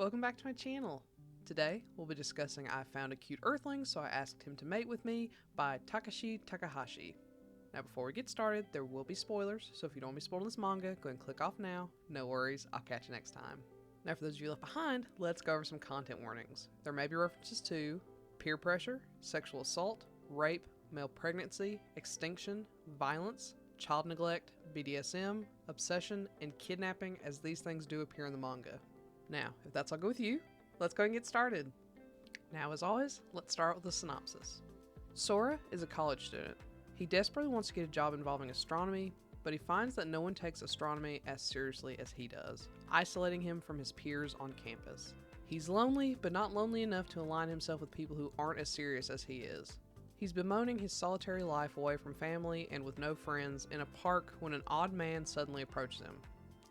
welcome back to my channel. Today, we'll be discussing I Found a Cute Earthling, so I asked him to mate with me by Takashi Takahashi. Now before we get started, there will be spoilers, so if you don't want to be spoiled in this manga, go ahead and click off now. No worries, I'll catch you next time. Now for those of you left behind, let's go over some content warnings. There may be references to peer pressure, sexual assault, rape, male pregnancy, extinction, violence, child neglect, BDSM, obsession, and kidnapping, as these things do appear in the manga. Now, if that's all good with you, let's go and get started. Now, as always, let's start with the synopsis. Sora is a college student. He desperately wants to get a job involving astronomy, but he finds that no one takes astronomy as seriously as he does, isolating him from his peers on campus. He's lonely, but not lonely enough to align himself with people who aren't as serious as he is. He's bemoaning his solitary life away from family and with no friends in a park when an odd man suddenly approaches him.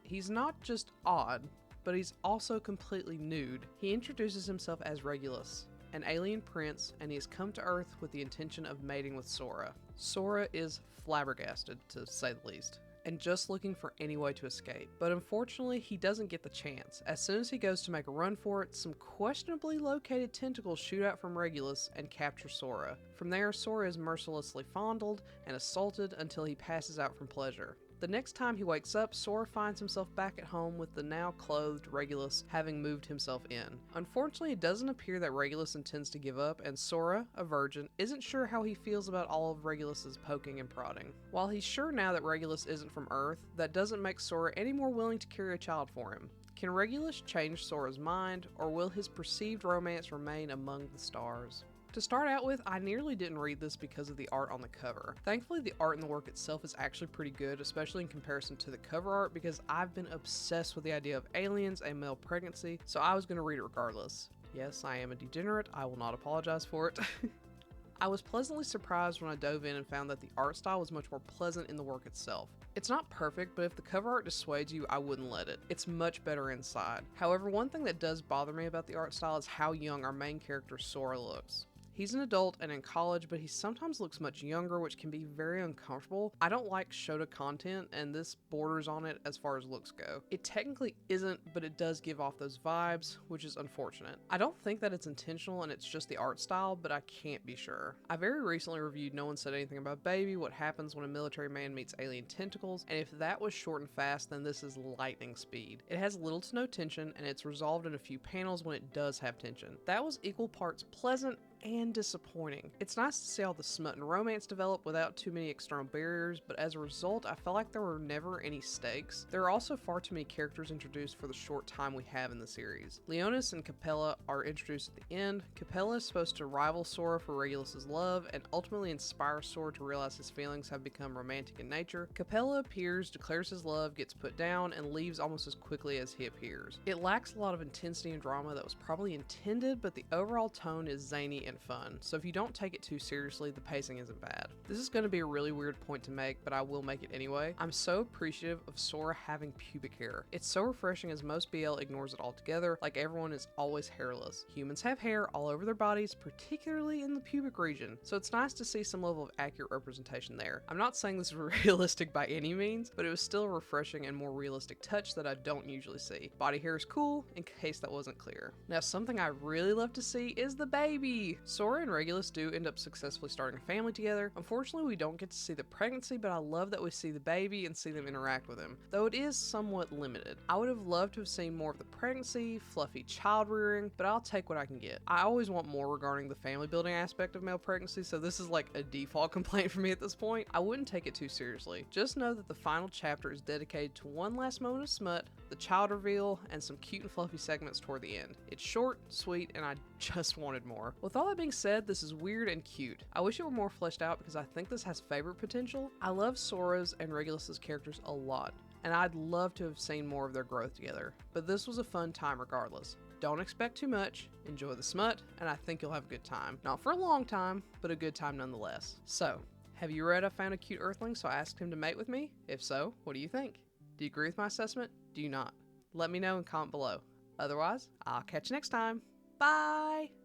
He's not just odd, but he's also completely nude. He introduces himself as Regulus, an alien prince, and he has come to Earth with the intention of mating with Sora. Sora is flabbergasted, to say the least, and just looking for any way to escape. But unfortunately, he doesn't get the chance. As soon as he goes to make a run for it, some questionably located tentacles shoot out from Regulus and capture Sora. From there, Sora is mercilessly fondled and assaulted until he passes out from pleasure. The next time he wakes up, Sora finds himself back at home with the now clothed Regulus having moved himself in. Unfortunately, it doesn't appear that Regulus intends to give up, and Sora, a virgin, isn't sure how he feels about all of Regulus's poking and prodding. While he's sure now that Regulus isn't from Earth, that doesn't make Sora any more willing to carry a child for him. Can Regulus change Sora's mind, or will his perceived romance remain among the stars? To start out with, I nearly didn't read this because of the art on the cover. Thankfully, the art in the work itself is actually pretty good, especially in comparison to the cover art, because I've been obsessed with the idea of aliens and male pregnancy, so I was going to read it regardless. Yes, I am a degenerate. I will not apologize for it. I was pleasantly surprised when I dove in and found that the art style was much more pleasant in the work itself. It's not perfect, but if the cover art dissuades you, I wouldn't let it. It's much better inside. However, one thing that does bother me about the art style is how young our main character Sora looks. He's an adult and in college, but he sometimes looks much younger, which can be very uncomfortable. I don't like shoujo content, and this borders on it as far as looks go. It technically isn't, but it does give off those vibes, which is unfortunate. I don't think that it's intentional and it's just the art style, but I can't be sure. I very recently reviewed No One Said Anything About Baby, what happens when a military man meets alien tentacles, and if that was short and fast, then this is lightning speed. It has little to no tension, and it's resolved in a few panels when it does have tension. That was equal parts pleasant and disappointing. It's nice to see all the smut and romance develop without too many external barriers, but as a result, I felt like there were never any stakes. There are also far too many characters introduced for the short time we have in the series. Leonis and Capella are introduced at the end. Capella is supposed to rival Sora for Regulus's love and ultimately inspire Sora to realize his feelings have become romantic in nature. Capella appears, declares his love, gets put down, and leaves almost as quickly as he appears. It lacks a lot of intensity and drama that was probably intended, but the overall tone is zany and fun, so if you don't take it too seriously, the pacing isn't bad. This is going to be a really weird point to make, but I will make it anyway. I'm so appreciative of Sora having pubic hair. It's so refreshing as most BL ignores it altogether, like everyone is always hairless. Humans have hair all over their bodies, particularly in the pubic region, so it's nice to see some level of accurate representation there. I'm not saying this is realistic by any means, but it was still a refreshing and more realistic touch that I don't usually see. Body hair is cool, in case that wasn't clear. Now, something I really love to see is the baby! Sora and Regulus do end up successfully starting a family together. Unfortunately, we don't get to see the pregnancy, but I love that we see the baby and see them interact with him, though it is somewhat limited. I would have loved to have seen more of the pregnancy, fluffy child rearing, but I'll take what I can get. I always want more regarding the family building aspect of male pregnancy, so this is like a default complaint for me at this point. I wouldn't take it too seriously. Just know that the final chapter is dedicated to one last moment of smut, the child reveal, and some cute and fluffy segments toward the end. It's short, sweet, and I just wanted more. With all that being said, this is weird and cute. I wish it were more fleshed out because I think this has favorite potential. I love Sora's and Regulus's characters a lot, and I'd love to have seen more of their growth together, but this was a fun time regardless. Don't expect too much, enjoy the smut, and I think you'll have a good time. Not for a long time, but a good time nonetheless. So, have you read I Found a Cute Earthling, so I asked him to mate with me? If so, what do you think? Do you agree with my assessment? Do you not? Let me know and comment below. Otherwise, I'll catch you next time. Bye!